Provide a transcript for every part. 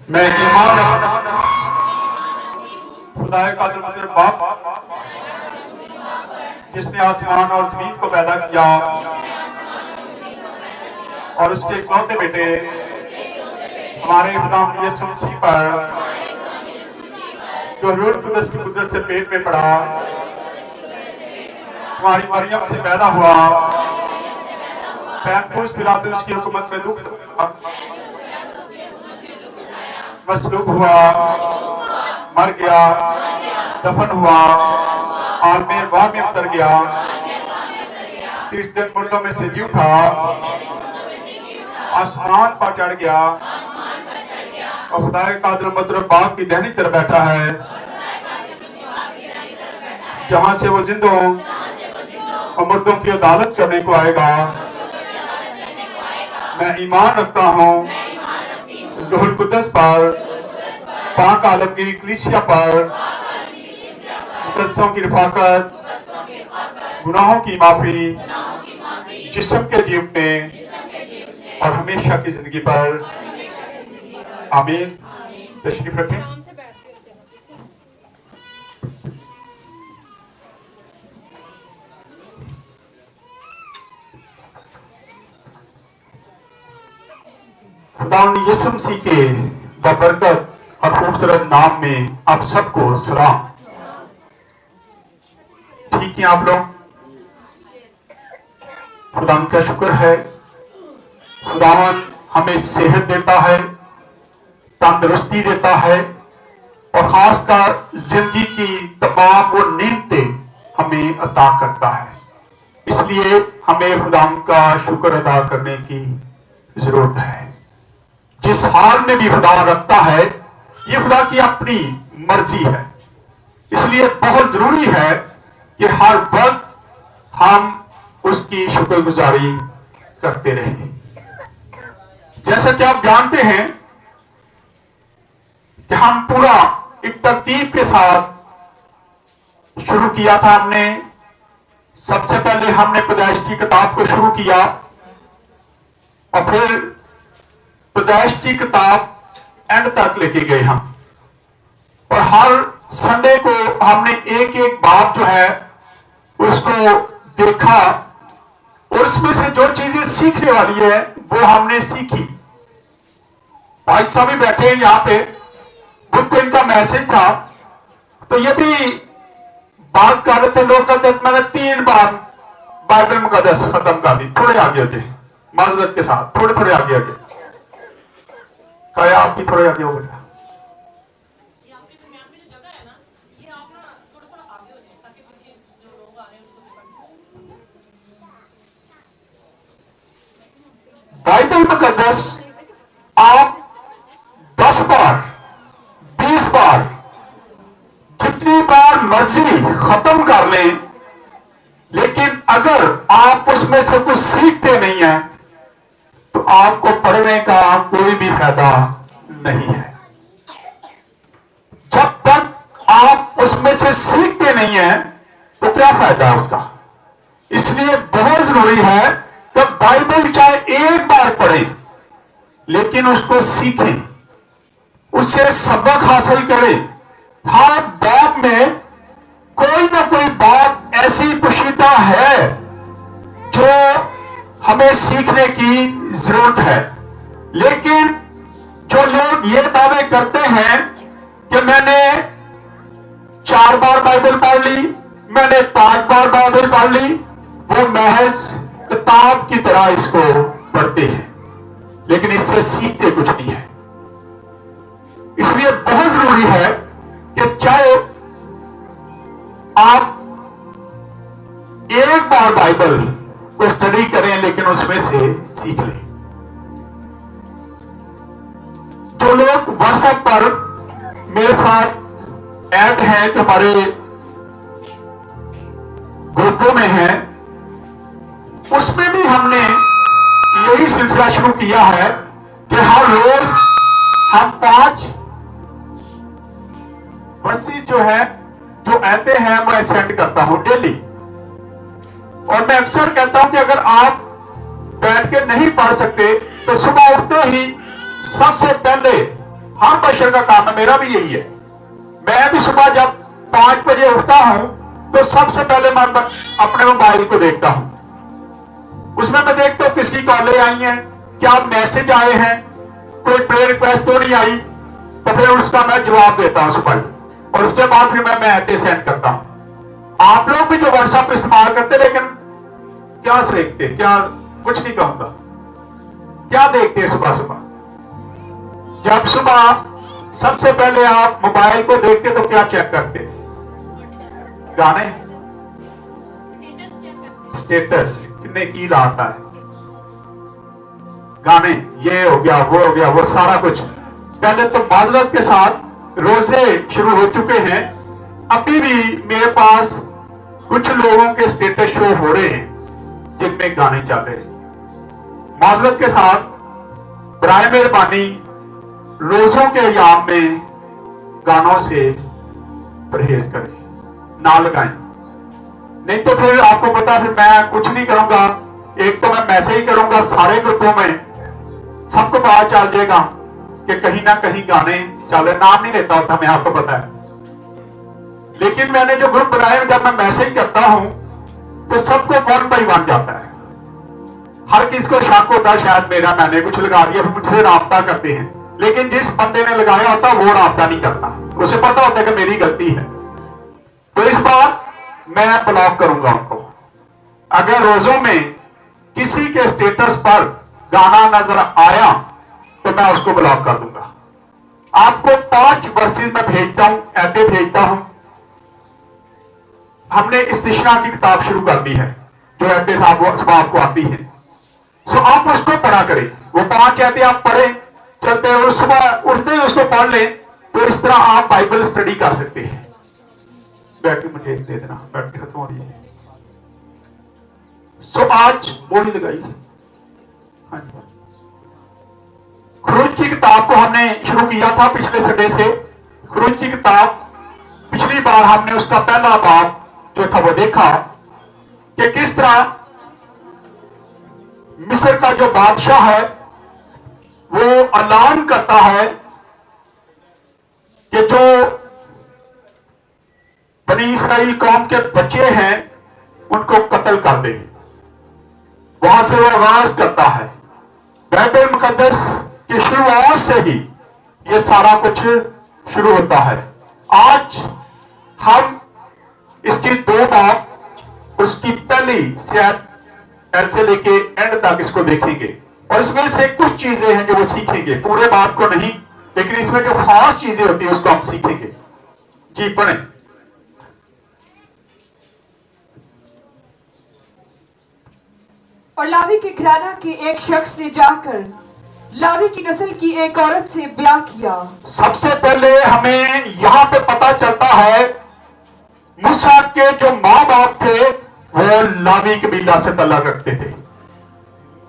मैं ईमान खुदाए का मतलब बाप जिसने आसमान और जमीन को पैदा किया और उसके इकलौते बेटे हमारे खुदा यीशु मसीह पर जो रूह कुदस की कुदरत से पेट में पड़ा, हमारी मरियम से पैदा हुआ, पैंपूस पिलातुस की हुकूमत में दुख मसलूब हुआ, मर गया, दफन हुआ और मेरवाह में उतर गया, 30 दिन मुर्दों में से जी उठा, आसमान पर चढ़ गया और खुदाए कादिर मतलब बाप की दाहिनी तरफ बैठा है, जहां से वो जिंदों और मुर्दों की अदालत करने को आएगा। मैं ईमान रखता हूँ रूहुल कुद्दस पर, पाक आलमगीर कलीसिया पर, मुकद्दसों की रफाकत, गुनाहों की माफी, जिस्म के जीवने और हमेशा की जिंदगी पर। आमीन। तशरीफ रखें। खुदावंद यीशु मसीह के बबरकत और खूबसूरत नाम में आप सबको सलाम। ठीक है आप लोग? खुदावंद का शुक्र है, खुदावंद हमें सेहत देता है, तंदुरुस्ती देता है और खासकर जिंदगी की तमाम वो नेमतें हमें अता करता है। इसलिए हमें खुदावंद का शुक्र अदा करने की जरूरत है। जिस हाल में भी खुदा रखता है, ये खुदा की अपनी मर्जी है। इसलिए बहुत जरूरी है कि हर वक्त हम उसकी शुक्रगुजारी करते रहें। जैसा कि आप जानते हैं कि हम पूरा एक तरतीब के साथ शुरू किया था। हमने सबसे पहले हमने पैदाइश की किताब को शुरू किया और फिर पैदाइश की किताब एंड तक लेके गए हम, और हर संडे को हमने एक एक बात जो है उसको देखा और उसमें से जो चीजें सीखने वाली है वो हमने सीखी। भाई साहब भी बैठे हैं यहाँ पे, बुध को इनका मैसेज था तो ये भी बात कर रहे थे। लोग कहते मैंने 3 बार बाइबल मुकद्दस खत्म कर दी। थोड़े आगे आगे माजरत के साथ, थोड़े थोड़े आगे आगे आप भी थोड़े आगे हो गए। बाइबल मुकद्दस आप 10 बार 20 बार जितनी बार मर्जी खत्म कर लें, लेकिन अगर आप उसमें से कुछ सीखते नहीं हैं तो आपको पढ़ने का कोई भी फायदा नहीं है। जब तक आप उसमें से सीखते नहीं हैं तो क्या फायदा उसका। इसलिए बहुत जरूरी है कि बाइबल चाहे एक बार पढ़ें लेकिन उसको सीखें, उससे सबक हासिल करें। हर बात में कोई ना कोई बात ऐसी पोशीदा है जो हमें सीखने की जरूरत है। लेकिन जो लोग ये दावे करते हैं कि मैंने 4 बार बाइबल पढ़ ली, मैंने 5 बार बाइबल पढ़ ली, वो महज किताब की तरह इसको पढ़ते हैं लेकिन इससे सीखते कुछ नहीं है। इसलिए बहुत जरूरी है कि चाहे आप एक बार बाइबल को स्टडी करें लेकिन उसमें से सीख लें। जो लोग व्हाट्सएप पर मेरे साथ ऐड हैं, जो हमारे ग्रुपों में हैं, उसमें भी हमने यही सिलसिला शुरू किया है कि हर रोज हम 5 वर्सेस जो है जो आते हैं मैं सेंड करता हूं डेली। और मैं अक्सर कहता हूं कि अगर आप बैठ के नहीं पढ़ सकते तो सुबह उठते ही सबसे पहले हर बशर का काम है, मेरा भी यही है, मैं भी सुबह जब 5 बजे उठता हूं तो सबसे पहले मैं अपने मोबाइल को देखता हूं। उसमें मैं देखता हूं किसकी कॉलें आई हैं, क्या मैसेज आए हैं, कोई प्रेयर रिक्वेस्ट तो नहीं आई, तो फिर उसका मैं जवाब देता हूं सुबह, और उसके बाद फिर मैं मैसेज सेंड करता हूं। आप लोग भी जो व्हाट्सएप इस्तेमाल करते, लेकिन क्या देखते, क्या कुछ नहीं कहूंगा, क्या देखते हैं सुबह सुबह? जब सुबह सबसे पहले आप मोबाइल को देखते तो क्या चेक करते? गाने, स्टेटस कितने की आता है, गाने, ये हो गया, वो हो गया, वो सारा कुछ। पहले तो माजरत के साथ रोजे शुरू हो चुके हैं, अभी भी मेरे पास कुछ लोगों के स्टेटस शो हो रहे हैं जिनमें गाने चल रहे हैं। माजरत के साथ बराए मेहरबानी रोजों के अयाम में गानों से परहेज करें, ना लगाएं, नहीं तो फिर आपको पता, फिर मैं कुछ नहीं करूंगा। एक तो मैं मैसेज करूंगा सारे ग्रुपों में, सबको पता चल जाएगा कि कहीं ना कहीं गाने चल, नाम नहीं लेता होता मैं, आपको पता है, लेकिन मैंने जो ग्रुप बनाए, जब मैं मैसेज करता हूं तो सबको 1 by 1 जाता है। हर किसी को शक होता है शायद मेरा, मैंने कुछ लगा दिया, फिर मुझसे राब्ता करते हैं, लेकिन जिस बंदे ने लगाया होता वो राब्ता नहीं करता, उसे पता होता है कि मेरी गलती है। तो इस बार मैं ब्लॉक करूंगा उनको। अगर रोजों में किसी के स्टेटस पर गाना नजर आया तो मैं उसको ब्लॉक कर दूंगा। आपको 5 वर्सेस में भेजता हूं, ऐसे भेजता हूं। हमने इस्तिशना की किताब शुरू कर दी है जो ऐसे साहब आपको आती है, सो आप उसको पढ़ा करें। वो 5 ऐसे आप पढ़ें, चलते और सुबह उठते ही उसको पढ़ लें, तो इस तरह आप बाइबल स्टडी कर सकते हैं। बैटरी मुझे दे देना, बैटरी खत्म हो रही है। सो आज बोली लगाई, हाँ जी, खुरूज की किताब को हमने शुरू किया था पिछले संडे से। खुरूज की किताब, पिछली बार हमने उसका पहला बाब जो था वो देखा कि किस तरह मिस्र का जो बादशाह है वो ऐलान करता है कि जो बनी इस्राइल कौम के बच्चे हैं उनको कत्ल कर दे। वहां से वो आगाज करता है। बाइबल मुकद्दस की शुरुआत से ही ये सारा कुछ शुरू होता है। आज हम इसकी 2 बाब, उसकी पहली से ऐसे लेके एंड तक इसको देखेंगे, और इसमें से कुछ चीजें हैं जो वो सीखेंगे, पूरे बात को नहीं, लेकिन इसमें जो खास चीजें होती है उसको हम सीखेंगे। जी पढ़ें। और लावी के घराना के एक शख्स ने जाकर लावी की नस्ल की एक औरत से ब्याह किया। सबसे पहले हमें यहां पे पता चलता है मूसा के जो माँ बाप थे वो लावी कबीला से तल्लक रखते थे,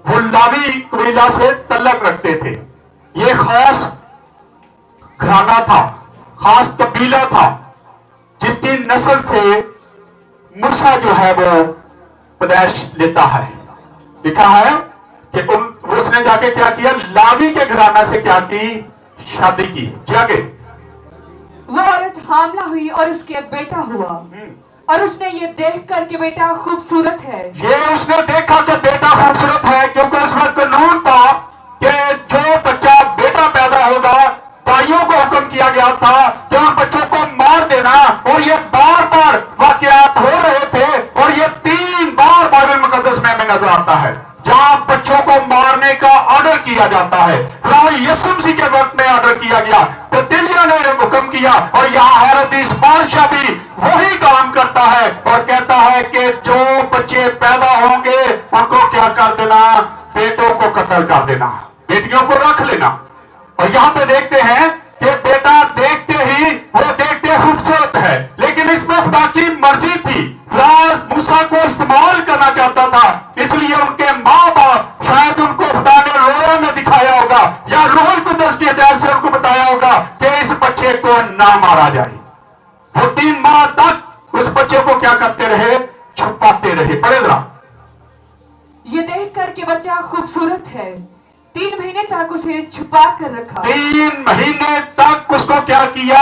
वो लावी कबीला से तल्लक रखते थे। ये खास घराना था, खास कबीला था, जिसकी नस्ल से मूसा जो है वो पैदाइश लेता है। लिखा है कि उसने जाके क्या किया, लावी के घराना से क्या की, शादी की। जाके वो औरत हामला हुई और उसके बेटा हुआ, और उसने ये देखकर कि बेटा खूबसूरत है, ये उसने देखा कि बेटा खूबसूरत है, क्योंकि उस वक्त कानून था कि जो बच्चा बेटा पैदा होगा, भाइयों को हुक्म किया गया था कि उन बच्चों को मार देना, और ये बार बार वाकयात हो रहे थे, और ये 3 बार बाइबल मुकद्दस में हमें नजर आता है जहां बच्चों को मारने का ऑर्डर किया जाता है। प्रभु यीशु मसीह के वक्त में ऑर्डर किया गया, तो दिलिया ने हुक्म किया, और यहाँ हैरत इस बादशाह भी वही काम करता है और कहता है कि जो बच्चे पैदा होंगे उनको क्या कर देना, बेटों को कत्ल कर देना, बेटियों को रख लेना। और यहाँ पे देखते हैं कि बेटा देखते ही वो देखते खूबसूरत है, लेकिन इसमें खुदा की मर्जी थी। खुदा मूसा को इस्तेमाल करना चाहता था, इसलिए उनके माँ बाप शायद उनको खुदा ने रोया में दिखाया होगा या रूहुल कुद्दस की हिदायत से उनको बताया होगा कि इस बच्चे को ना मारा जाए। वो 3 माह तक उस बच्चे को क्या करते रहे, छुपाते रहे। पढ़े जरा। ये देखकर कि बच्चा खूबसूरत है, 3 महीने तक उसे छुपा कर रखा। 3 महीने तक उसको क्या किया?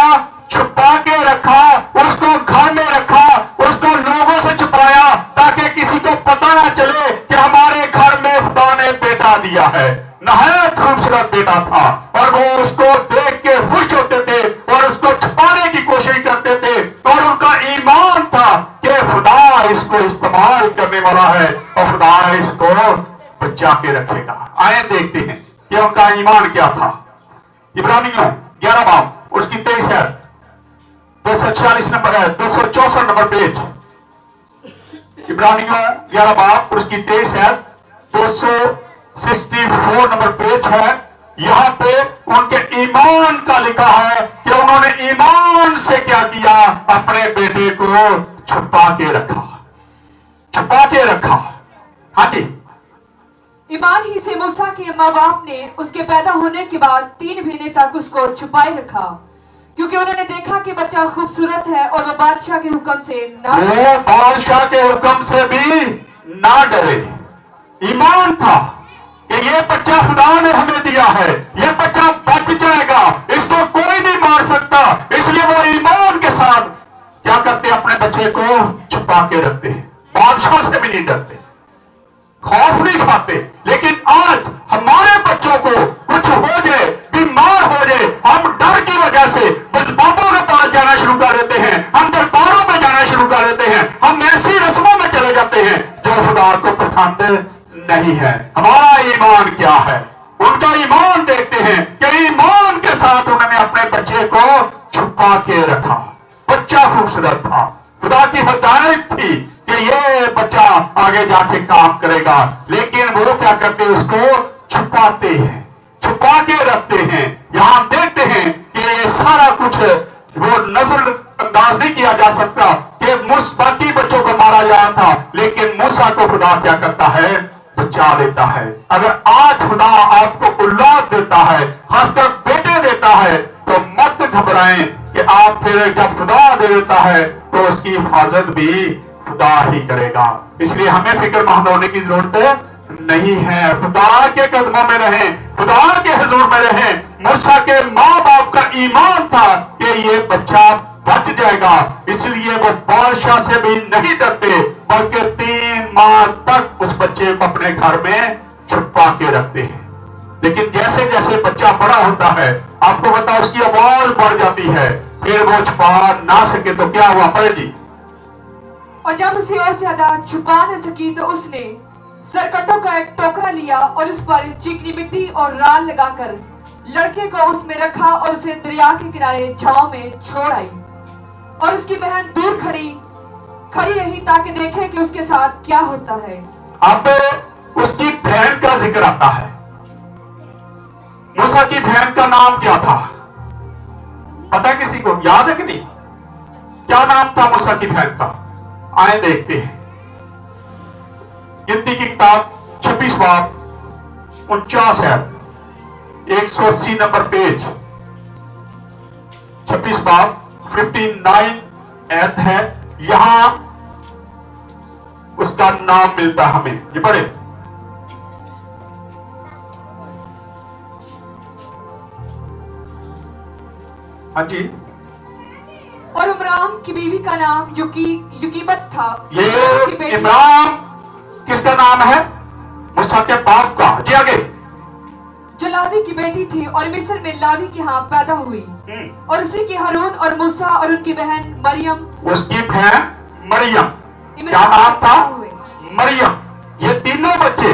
छुपा के रखा, उसको घर में रखा, उसको लोगों से छुपाया ताकि किसी को पता ना चले कि हमारे घर में खुदा ने बेटा दिया है। नहायत खूबसूरत बेटा था और वो उसको देख के खुश होते थे और उसको छुपाने की कोशिश करते थे और उनका ईमान था कि खुदा इसको इस्तेमाल करने वाला है और खुदा इसको बचा के रखेगा। आए देखते हैं कि उनका ईमान क्या था। इब्रानियों 11 बाब उसकी 23 है, 246 नंबर है, 264 नंबर पेज। इब्रानियों 11 बाब उसकी 23 है, 264 नंबर पेज है। यहां पे उनके ईमान का लिखा है कि उन्होंने ईमान से क्या किया? अपने बेटे को छुपा के रखा, छुपा के रखा। हाँ जी, ईमान ही से मूसा के माँ बाप ने उसके पैदा होने के बाद 3 महीने तक उसको छुपाए रखा, क्योंकि उन्होंने देखा कि बच्चा खूबसूरत है और वो बादशाह के हुक्म से वो बादशाह के हुक्म से भी ना डरे। ईमान था कि ये बच्चा खुदा ने हमें दिया है, ये बच्चा बच जाएगा, इसको कोई नहीं मार सकता। इसलिए वो ईमान के साथ क्या करते? अपने बच्चे को छुपा के रखते हैं, बादशाह से भी नहीं डरते, खौफ नहीं खाते। लेकिन आज हमारे बच्चों को कुछ हो जाए, बीमार हो जाए, हम डर की वजह से बाबों के पास जाना शुरू कर देते हैं, हम दरबारों में जाना शुरू कर देते हैं, हम ऐसी रस्मों में चले जाते हैं जो खुदा को पसंद नहीं है। हमारा ईमान क्या है? उनका ईमान देखते हैं कि ईमान के साथ उन्होंने अपने बच्चे को छुपा के रखा। बच्चा खूबसूरत था, खुदा की हिदायत थी कि ये बच्चा आगे जाके काम करेगा, लेकिन वो क्या करते? उसको छुपाते हैं, छुपा के रखते हैं। यहां देखते हैं कि ये सारा कुछ वो नजर अंदाज नहीं किया जा सकता कि बाकी बच्चों को मारा जाना था, लेकिन मूसा को खुदा क्या करता है? बचा लेता है। अगर आज खुदा आपको औलाद देता है, खासकर बेटे देता है, तो मत घबराएं कि आप फिर जब खुदा दे देता है तो उसकी हिफाजत भी खुदा ही करेगा। इसलिए हमें फिक्रमंद होने की जरूरत नहीं है। खुदा के कदमों में रहें, खुदा के हुजूर में रहें। मूसा के माँ बाप का ईमान था कि ये बच्चा बच जाएगा, इसलिए वो बादशाह से भी नहीं डरते, बल्कि 3 माह तक उस बच्चे को अपने घर में छुपा के रखते हैं। लेकिन जैसे जैसे बच्चा बड़ा होता है, आपको पता उसकी आवाज बढ़ जाती है, फिर वो छुपा ना सके तो क्या हुआ? पड़ेगी। और जब उसे और ज्यादा छुपा न सकी तो उसने सरकटों का एक टोकरा लिया और उस पर चिकनी मिट्टी और राल लगाकर लड़के को उसमें रखा और उसे दरिया के किनारे छांव में छोड़ आई। और उसकी बहन दूर खड़ी रही ताकि देखे कि उसके साथ क्या होता है। अब उसकी बहन का जिक्र आता है। मूसा की बहन का नाम क्या था? पता किसी को? याद है कि नहीं? क्या नाम था मूसा की बहन का? आए देखते हैं। गिनती की किताब 26 बाब 49 है, 180 नंबर पेज। 26 बाब 59 ऐत है, यहां उसका नाम मिलता हमें। ये पढ़े। हाँ जी। और इमरान की बीवी का नाम युकीबत था। ये इमरान किसका नाम है? मूसा के बाप का। जी आगे। जो लावी की बेटी थी और मिस्र में लावी के यहाँ पैदा हुई। और उसी के हारून और मूसा और उनकी बहन मरियम। उसकी बहन मरियम, क्या नाम था? मरियम। ये तीनों बच्चे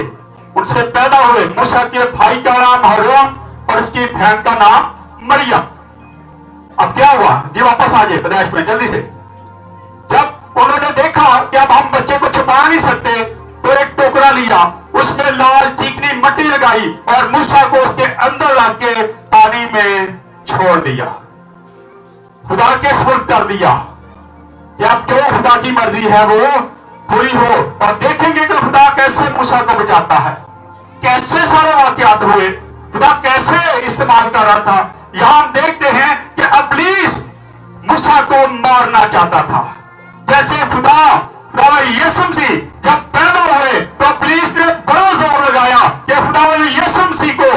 उनसे पैदा हुए। मूसा के भाई का नाम हारून और इसकी बहन का नाम मरियम। अब क्या हुआ? जी वापस आ जाए पैदाइश में जल्दी से। जब उन्होंने देखा कि अब हम बच्चे को छुपा नहीं सकते, तो एक टोकरा लिया, उसमें लाल चिकनी मिट्टी लगाई और मूसा को उसके अंदर रख के पानी में छोड़ दिया, खुदा के सुपुर्द कर दिया कि अब जो खुदा की मर्जी है वो पूरी हो। और देखेंगे कि खुदा कैसे मूसा को बचाता है, कैसे सारे वाकयात हुए, खुदा कैसे इस्तेमाल कर रहा था। यहां हम देखते हैं कि इब्लीस मूसा को मारना चाहता था। जैसे खुदा यीशु मसीह जब पैदा हुए तो इब्लीस ने बड़ा जोर लगाया कि खुदा यीशु मसीह को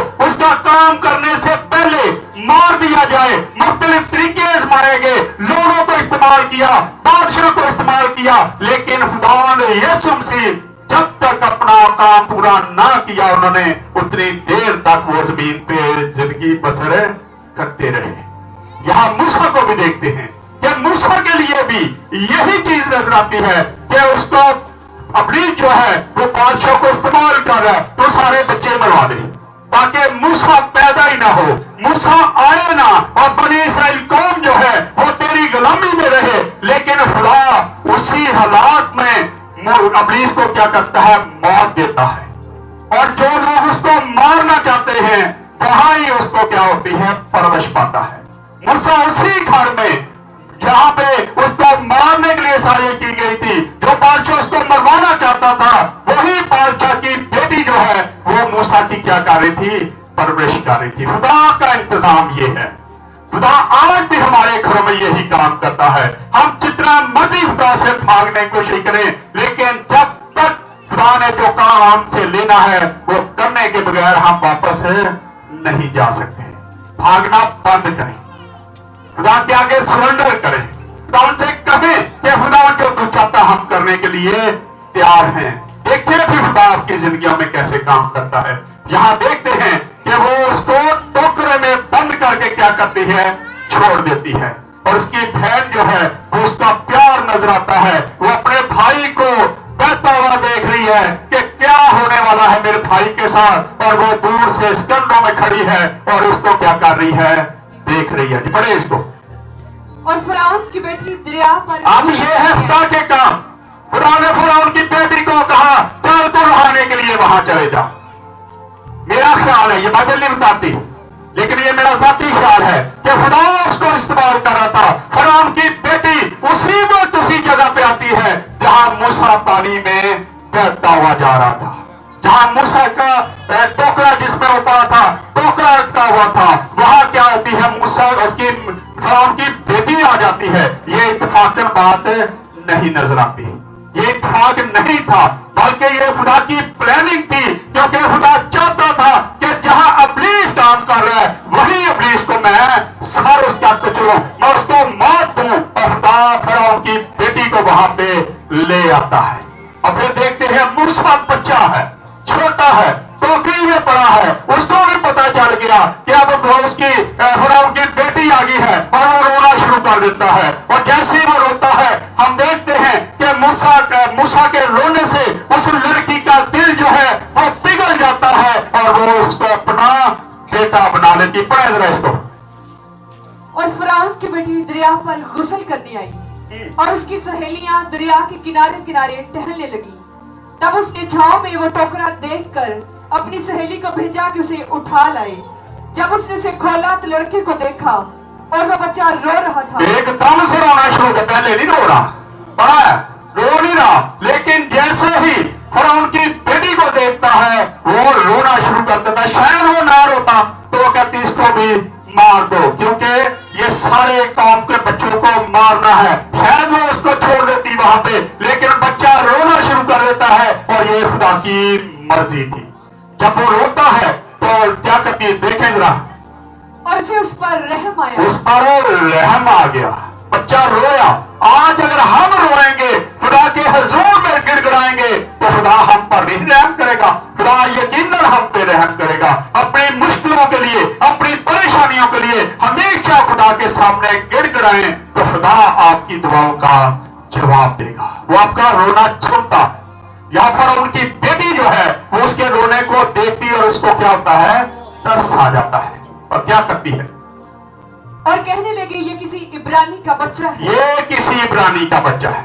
यीशु मसीह जब तक अपना काम पूरा ना किया, उन्होंने उतनी देर तक वो जमीन पे जिंदगी बसर करते रहे। यहां मूसा को भी देखते हैं कि मूसा के लिए भी यही चीज नजर आती है कि उसको अपनी जो है वो बादशाह को इस्तेमाल कर रहा है तो सारे बच्चे मरवा दे, ताकि मूसा पैदा ही ना हो, मूसा आए ना, और बनी इस्राइल कौम जो है वो तेरी गुलामी में रहे। लेकिन खुदा उसी हालात में इब्लीस को क्या करता है, मौत देता है, और जो लोग उसको मारना चाहते हैं वहां ही उसको क्या होती है, परवश पाता है। मूसा उसी घर में जहां पे उसको मारने के लिए साजिश की गई थी, जो बादशाह उसको मरवाना चाहता था, वही बादशाह की बेटी जो है वो मूसा की क्या कर रही थी, परवरिश कर रही थी। खुदा का इंतजाम ये है। खुदा आज भी हमारे घरों में यही काम करता है। हम जितना मर्जी खुदा से भागने की कोशिश करें, लेकिन जब तक खुदा ने जो काम हमसे लेना है वो करने के बगैर हम वापस नहीं जा सकते। भागना बंद करें, खुदा के आगे सरेंडर करें, खुदा उनसे कहें कि खुदा जो तू चाहता हम करने के लिए तैयार हैं। देखिए फिर खुदा आपकी जिंदगियों में कैसे काम करता है। यहां देखते हैं कि वो उसको टोकरे में बंद करके क्या करती है, छोड़ देती है, और उसकी बहन जो है वो उसका प्यार नजर आता है। वो अपने भाई को बहता हुआ देख रही है कि क्या होने वाला है मेरे भाई के साथ, और वो दूर से स्कंदों में खड़ी है और इसको क्या कर रही है, देख रही है। पढ़े इसको। और फिरौन की बेटी दरिया पर, अब ये है खुदा के काम। खुदा ने फिरौन की बेटी को कहा चल तू नहाने के लिए वहां चले जा। मेरा ख्याल है, ये बाइबल नहीं बताती, लेकिन ये मेरा जाती ख्याल है कि खुदा उसको इस्तेमाल कर रहा था। फिरौन की बेटी उसी वक्त उसी जगह पे आती है जहां मूसा पानी में बहता हुआ जा रहा था, जहां मूसा का टोकरा जिसमें वो पड़ा था, टोकरा अटका हुआ था, वहां क्या होती है, मूसा उसकी फिरौन की बेटी आ जाती है। ये इत्तेफाकन बात नहीं नजर आती, ये इत्तेफाक नहीं था, बल्कि ये खुदा की प्लानिंग थी, क्योंकि खुदा चाहता था कि जहां इब्लीस काम कर रहा है वही इब्लीस को मैं सर उसका कुचलूं, मैं उसको मौत दूं, और खुदा फिरौन की बेटी को वहां पे ले आता है। और फिर देखते हैं मूसा बच्चा है, छोटा है, टोकरी में पड़ा है, उसको भी पता चल गया कि अब उसकी फिरौन की बेटी आ गई है, और वो रोना शुरू कर देता है। और जैसे ही वो रोता है हम देखते हैं कि मूसा के रोने से उस लड़की का दिल जो है वो पिघल जाता है, और वो उसको अपना बेटा बना लेती। पढ़े जरा इसको। और फिरौन की बेटी दरिया पर गुस्ल करने आई, और उसकी सहेलियां दरिया के किनारे किनारे टहलने लगी। तब उसने झाव में वो टोकरा देखकर अपनी सहेली को भेजा कि उसे उठा लाए। जब उसने उसे खोला तो लड़के को देखा और वह बच्चा रो रहा था। एकदम से रोना शुरू कर, पहले नहीं रो रहा, पड़ा है, रो नहीं रहा, लेकिन जैसे ही फिरौन की बेटी को देखता है वो रोना शुरू कर देता है। शायद वो ना रोता तो वो कहती इसको भी मार दो, क्योंकि ये सारे कौम के बच्चों को मारना है। शायद वो उसको छोड़ देती वहां पे, लेकिन बच्चा रोना शुरू कर देता है, और ये खुदा की मर्जी थी। जब वो रोता है तो क्या करती है, देखें जरा, और उसे उस पर रहम आया, उस पर रहम आ गया, बच्चा रोया। आज अगर हम रोएंगे, खुदा के हुजूर में गिड़गिड़ाएंगे, तो खुदा हम पर नहीं रहम करेगा, खुदा यकीनन हम पे रहम करेगा। अपनी मुश्किलों के लिए, अपनी परेशानियों के लिए हमेशा खुदा के सामने गिड़गिड़ाएं, तो खुदा आपकी दुआओं का जवाब देगा, वो आपका रोना सुनता है। यहाँ पर उनकी बेटी जो है वो उसके रोने को देखती है, और उसको क्या होता है, तरस आ जाता है, और क्या करती है, और कहने लगे ये किसी इब्रानी का बच्चा है। ये किसी इब्रानी का बच्चा है,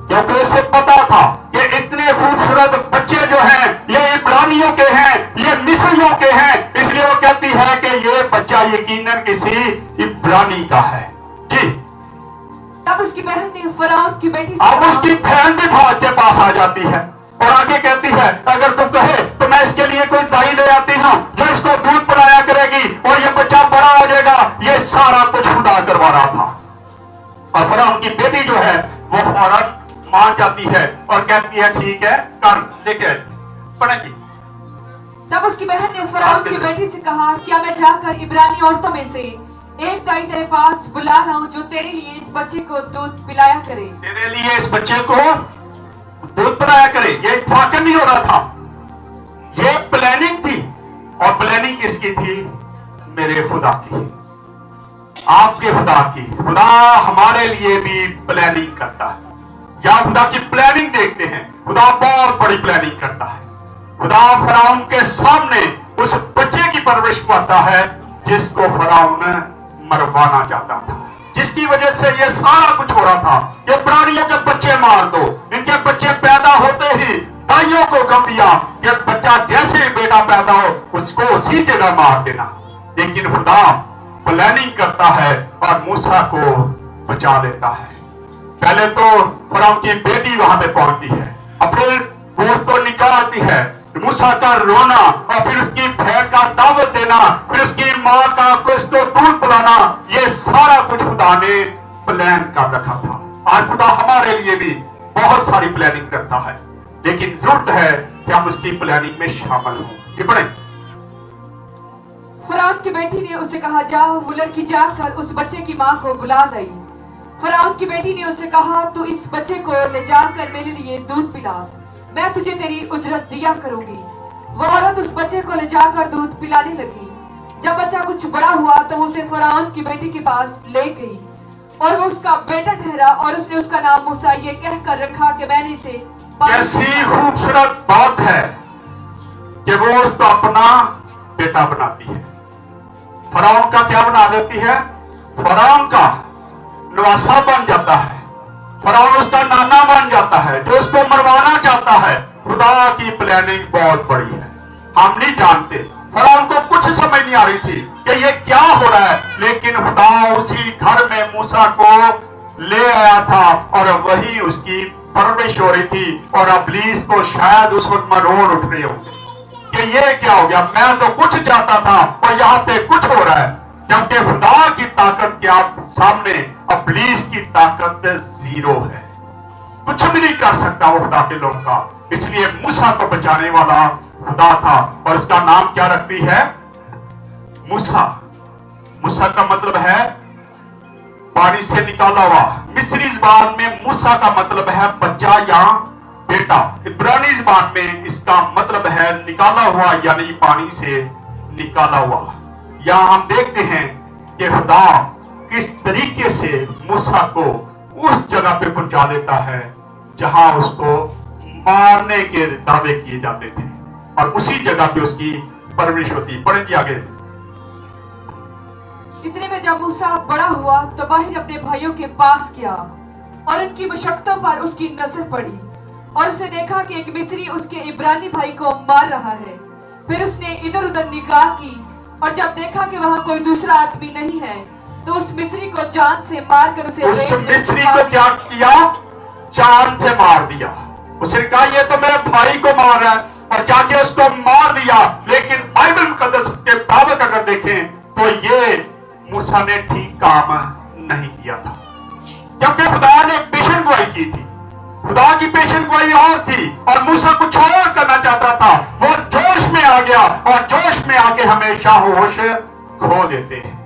क्योंकि उसे पता था कि इतने खूबसूरत बच्चे जो हैं ये इब्रानियों के हैं, ये मिस्रियों के हैं, इसलिए वो कहती है कि ये बच्चा यकीनन किसी इब्रानी का है। जी। तब उसकी बहन ने फिरौन की बेटी से अब उसकी बहन भी फौज के पास आ जाती है, और आगे कहती है अगर तुम कहे तो मैं इसके लिए कोई दाई ले आती हूँ जो इसको दूध पिलाया करेगी, और ये बच्चा बड़ा हो जाएगा। ये सारा कुछ खुदा करवा रहा था, और फिरौन की बेटी जो है वो फौरन मान जाती है और कहती है ठीक है कर, लेके पढ़ेगी। तब उसकी बहन ने फिरौन की बेटी से कहा क्या मैं जाकर इब्रानी औरतों में से एक दाई तेरे पास बुला लाऊं जो तेरे लिए इस बच्चे को दूध पिलाया करे। तेरे लिए इस बच्चे को दूध पिलाया करे। ये इत्तेफाकन नहीं हो रहा था, ये प्लानिंग थी। और प्लानिंग किसकी थी? मेरे खुदा की, आपके खुदा की। खुदा हमारे लिए भी प्लानिंग करता है। या खुदा की प्लानिंग देखते हैं, खुदा बहुत बड़ी प्लानिंग करता है। खुदा फराउन के सामने उस बच्चे की परवरिश करता है जिसको फराउन मरवाना चाहता था, जिसकी वजह से ये सारा कुछ हो रहा था। ये प्राणियों के बच्चे मार दो, इनके बच्चे पैदा होते ही दाइयों को कम दिया, ये बच्चा जैसे ही बेटा पैदा हो उसको उसी जगह मार देना। लेकिन खुदा प्लानिंग करता है और मूसा को बचा लेता है। पहले तो फराउन की बेटी वहां पे पहुंचती है, अपने गोश्त को निकालती है, मूसा का रोना और फिर उसकी बहन का दावत देना, फिर उसकी माँ का उसको दूध पिलाना, ये सारा कुछ खुदा ने प्लान कर रखा था। आज खुदा हमारे लिए भी बहुत सारी प्लानिंग करता है, लेकिन जरूरत है कि हम उसकी प्लानिंग में शामिल हों। ये पढ़ें। फराउन की बेटी ने उसे कहा, जा वो लड़की जाकर उस बच्चे की माँ को बुला लाई। फराउन की बेटी ने उसे कहा, तू इस बच्चे को ले जाकर मेरे लिए दूध पिला, मैं तुझे तेरी उजरत दिया करूंगी। वो औरत उस बच्चे को ले जाकर दूध पिलाने लगी। जब बच्चा कुछ बड़ा हुआ तो उसे फराउन की बेटी के पास ले गई और वो उसका बेटा ठहरा और उसने उसका नाम मूसा ये कहकर रखा कि मैंने इसे। कैसी खूबसूरत बात है कि वो उसको अपना बेटा बनाती है। फराउन का क्या बना देती है? फराउन का नवासा बन जाता है, फराउन उसका नाना बन जाता है जो उसको मरवाना चाहता है। खुदा की प्लानिंग बहुत बड़ी है, हम नहीं जानते। फराउन को कुछ समझ नहीं आ रही थी कि ये क्या हो रहा है, लेकिन खुदा उसी घर में मूसा को ले आया था और वही उसकी परवरिश हो रही थी। और इब्लीस को शायद उस वक्त मरोड़ उठ रहे होंगे कि ये क्या हो गया, मैं तो कुछ चाहता था और यहाँ पे कुछ हो रहा है। जबकि खुदा की ताकत के आप सामने इब्लीस की ताकत जीरो है, कुछ भी नहीं कर सकता वो खुदा के लोगों का। इसलिए मूसा को बचाने वाला खुदा था और उसका नाम क्या रखती है? मूसा। मूसा का मतलब है पानी से निकाला हुआ। मिस्री ज़बान में मूसा का मतलब है बच्चा या बेटा। इब्रानी ज़बान में इसका मतलब है निकाला हुआ, यानी पानी से निकाला हुआ। यहाँ हम देखते हैं कि खुदा किस तरीके से मूसा को उस जगह पे पहुंचा देता है जहां उसको मारने के दावे किए जाते थे और उसी जगह पे उसकी परवरिश होती। पढ़ेंगे आगे। इतने में जब मूसा बड़ा हुआ तो बाहर अपने भाइयों के पास गया और उनकी मशक्कतों पर उसकी नजर पड़ी और उसे देखा कि एक मिस्री उसके इब्रानी भाई को मार रहा है। फिर उसने इधर उधर निगाह की और जब देखा कि वहां कोई दूसरा आदमी नहीं है तो उस मिस्री को जान से मारकर उसे उस मिस्री को क्या किया? जान से मार दिया। उसने कहा ये तो मेरे भाई को मार रहा है और जाके उसको मार दिया। लेकिन बाइबल मुकद्दस के मुताबिक अगर देखें तो ये मूसा ने ठीक काम नहीं किया था, क्योंकि खुदा ने पेशन गोई की थी। खुदा की पेशन गोई और थी और मूसा कुछ और करना चाहता था। वो जोश में आ गया और जोश में आके हमेशा होश खो देते हैं।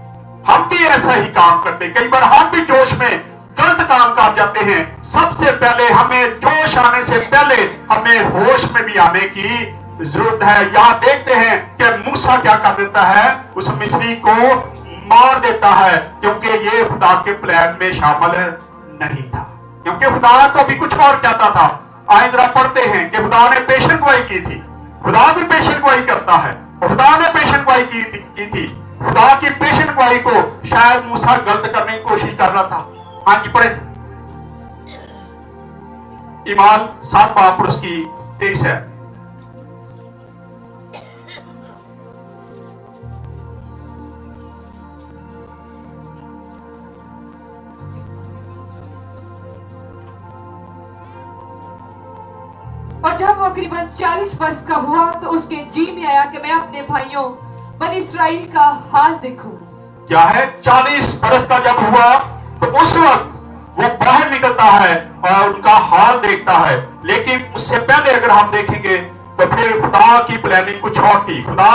हम भी ऐसा ही काम करते, कई बार हम भी जोश में गलत काम कर जाते हैं। सबसे पहले हमें जोश आने से पहले हमें होश में भी आने की जरूरत है। यहाँ देखते हैं कि मूसा क्या कर देता है? उस मिस्री को मार देता है, क्योंकि ये खुदा के प्लान में शामिल नहीं था, क्योंकि खुदा तो भी कुछ और कहता था। आइए जरा पढ़ते हैं कि खुदा ने पेशन गोई की थी। खुदा भी पेशन गोई करता है, खुदा ने पेशन गोई की थी। खुदा की पेशन गोई को शायद मूसा गलत करने की कोशिश कर रहा था। आगे पढ़े। ईमान 7 बाब उसकी 23 है। और जब वो करीबन 40 वर्ष का हुआ तो उसके जी में आया कि मैं अपने भाइयों बनी इसराइल का हाल देखूं। क्या है? 40 वर्ष का जब हुआ तो उस वक्त वो बाहर निकलता है और उनका हाल देखता है। लेकिन उससे पहले अगर हम देखेंगे तो फिर खुदा की प्लानिंग कुछ और थी। खुदा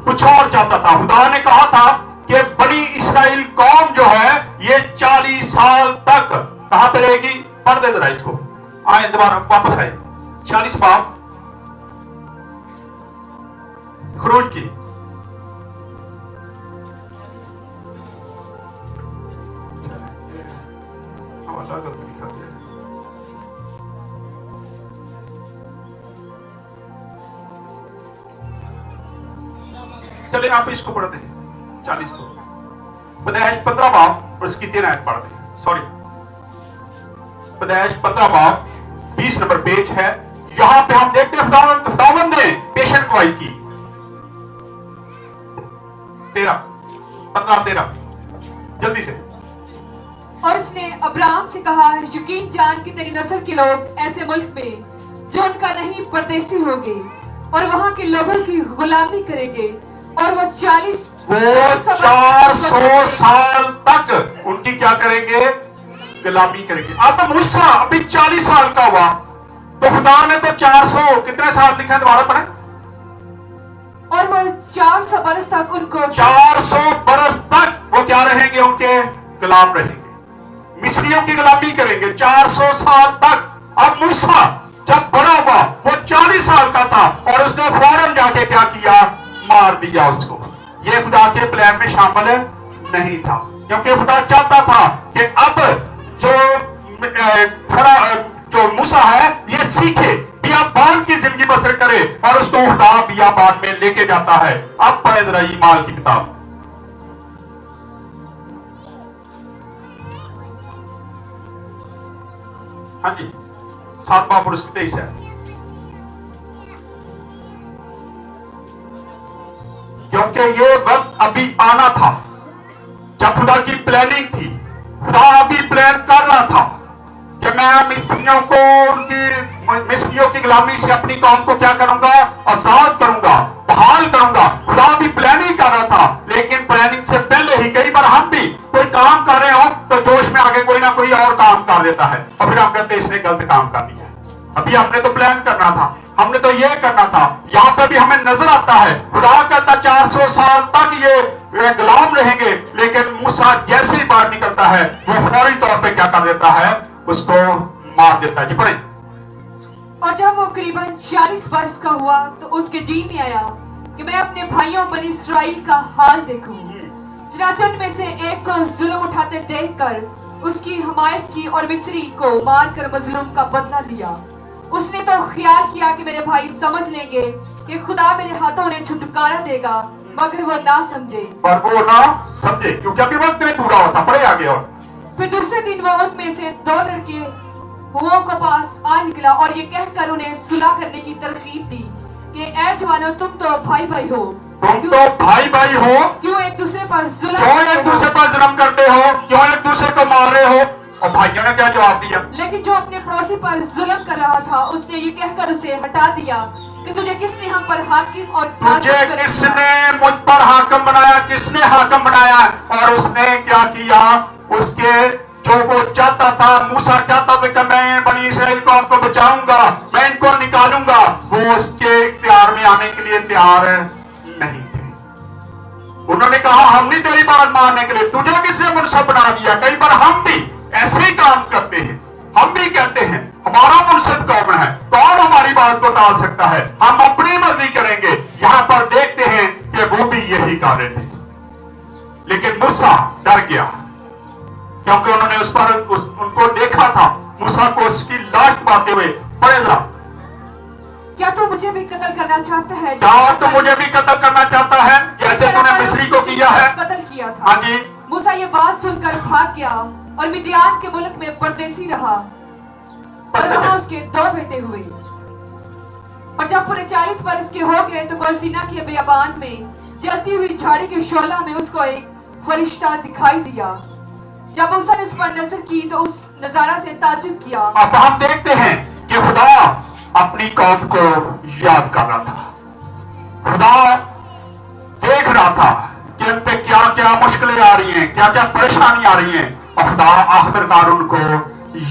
कुछ और चाहता था। खुदा ने कहा था कि बनी इसराइल कौम जो है ये 40 साल तक कहां पे रहेगी? पढ़ दे जरा इसको। आए दोबारा वापस आए। 40 बाब खुरूज की चले आप इसको पढ़ते हैं 40 को। पैदाइश 15 बाब और इसकी 3 आयत पढ़ते हैं। सॉरी, पैदाइश 15 बाब 20 नंबर पेज है। यहां पे हम देखते हैं खुदावंद ने पेशेंट गवाही की। 15-13 जल्दी से। और उसने अब्राहम से कहा, यकीन जान कि तेरी नस्ल के लोग ऐसे मुल्क में जो उनका नहीं परदेसी होंगे और वहां के लोगों की गुलामी करेंगे और वो 400 साल तक उनकी क्या करेंगे? गुलामी करेंगे। अब मूसा अभी 40 साल का हुआ तो खुदा ने तो 400 कितने साल लिखा है? दोबारा पढ़े। और वो 400 बरस तक उनको 400 बरस तक वो क्या रहेंगे? उनके गुलाम रहेंगे, मिस्रियों की गुलामी करेंगे 400 साल तक। अब मूसा जब बड़ा हुआ वो 40 साल का था और उसने फौरन जाके क्या किया? मार दिया उसको। ये खुदा के प्लान में शामिल नहीं था, क्योंकि खुदा चाहता था कि अब जो मूसा है ये सीखे, बियाबान की जिंदगी बसर करे और उसको खुदा बियाबान में लेके जाता है। अब पढ़े जरा ईमाल की किताब। हाँ जी, 7 बाब और 23 है। क्योंकि ये वक्त अभी आना था जब खुदा की प्लानिंग थी। खुदा अभी प्लान कर रहा था कि मैं मिस्रियों को उनकी मिस्रियों की गुलामी से अपनी कौम को क्या करूंगा? आजाद करूंगा, बहाल करूंगा। खुदा अभी प्लानिंग कर रहा था, लेकिन प्लानिंग से पहले ही कई बार हम भी कोई काम कर रहे हो तो जोश में आगे कोई ना कोई और काम कर देता है और फिर हम कहते हैं इसने गलत काम कर दिया। अभी हमने तो प्लान करना था, हमने तो ये करना था। यहाँ पे भी हमें नजर आता है खुदा कहता 400 साल तक ये गुलाम रहेंगे, लेकिन मूसा जैसे ही बाहर निकलता है वो फौरी तौर पे क्या कर देता है? उसको मार देता है। जी पढ़े। और जब वो करीबन 40 वर्ष का हुआ तो उसके जी में आया कि मैं अपने भाइयों बनी इस्राएल का हाल देखूं। चुनाचे उनमें से एक को जुल्म उठाते देखकर उसकी हमायत की और मिस्री को मारकर मजलूम का बदला लिया। उसने तो ख्याल किया कि मेरे भाई समझ लेंगे कि खुदा मेरे हाथों उन्हें छुटकारा देगा, मगर वो ना समझे। पर वो ना समझे क्योंकि अभी वक्त नहीं पूरा हुआ था। पढ़े आगे। और फिर दूसरे दिन वो उनमें से 2 लड़के हुओं के पास आ निकला और ये कहकर उन्हें सुलह करने की तरकीब दी कि ऐ जवानों, तुम तो भाई भाई हो, क्यों एक दूसरे पर जुल्म करते हो? क्यों एक दूसरे को मार रहे हो? और भाइयों ने क्या जवाब दिया? लेकिन जो अपने पड़ोसी पर जुल्म कर रहा था उसने ये कहकर उसे हटा दिया कि तुझे किसने हम पर हाकिम और तुझे किसने मुझ पर हाकिम बनाया? किसने हाकिम बनाया? और उसने क्या किया? उसके जो वो चाहता था, मूसा चाहता था कि मैं बनी इस्राएल कौम को बचाऊंगा, मैं इनको निकालूंगा, वो उसके इख्तियार में आने के लिए तैयार नहीं थे। उन्होंने कहा हम नहीं तेरी बात मानने के लिए, तुझे किसने मुनसिब बना दिया? कई बार हम भी ऐसे ही काम करते हैं। हम भी कहते हैं हमारा मुनसिब कौन है, कौन हमारी बात को टाल सकता है, हम अपनी मर्जी करेंगे। यहां पर देखते हैं कि वो भी यही कर रहे थे, लेकिन मूसा डर गया क्योंकि उन्होंने उनको देखा था मूसा को उसकी लाश पाते हुए। पढ़े जरा। क्या तू मुझे भी कत्ल करना चाहता है? क्या तू मुझे भी कत्ल करना चाहता है जैसे तूने मिस्री को किया है? कत्ल किया था। हाँ जी। मूसा ये बात सुनकर भाग गया और मिद्यान के मुल्क में परदेसी रहा और वहां उसके 2 बेटे हुए। और जब पूरे 40 वर्ष के हो गए तो गोसीना के बियाबान में जलती हुई झाड़ी के शोला में उसको एक फरिश्ता दिखाई दिया। जब मूसा ने उस पर नजर की तो उस नजारा से ताज्जुब किया। अब हम देखते हैं कि खुदा अपनी कौम को याद कर रहा था। खुदा देख रहा था कि उन पे क्या क्या मुश्किलें आ रही हैं, क्या क्या परेशानी आ रही हैं, और खुदा आखिरकार उनको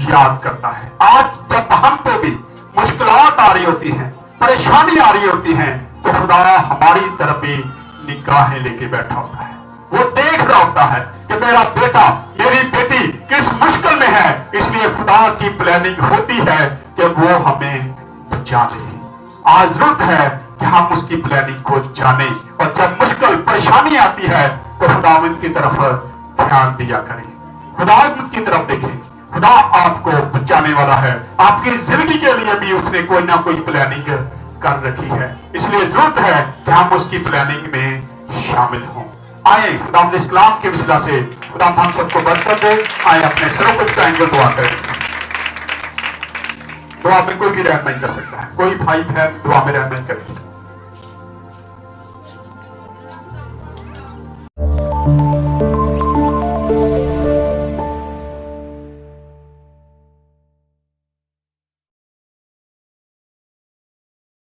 याद करता है। आज जब हम पे भी मुश्किलात आ रही होती हैं, परेशानी आ रही होती हैं, तो खुदा हमारी तरफ भी निगाहें लेके बैठा होता है। वो देख रहा होता है कि मेरा बेटा, मेरी बेटी किस मुश्किल में है, इसलिए खुदा की प्लानिंग होती है कि वो हमें जाने। आज जरूरत है कि हम उसकी प्लानिंग को जाने, और जब मुश्किल परेशानी आती है तो खुदावंद की तरफ ध्यान दिया करें, खुदावंद की तरफ देखें। खुदा आपको बचाने वाला है, आपकी जिंदगी के लिए भी उसने कोई ना कोई प्लानिंग कर रखी है, इसलिए जरूरत है कि हम उसकी प्लानिंग में शामिल हों। आए खुदा इस कलाम के विसला से खुदा हम सबको बरकत दे। आए अपने सरों को झुकाएंगे, दुआ करें। दुआ में कोई भी रहम नहीं कर सकता है, कोई भाई बहन दुआ में रहम नहीं करेगा।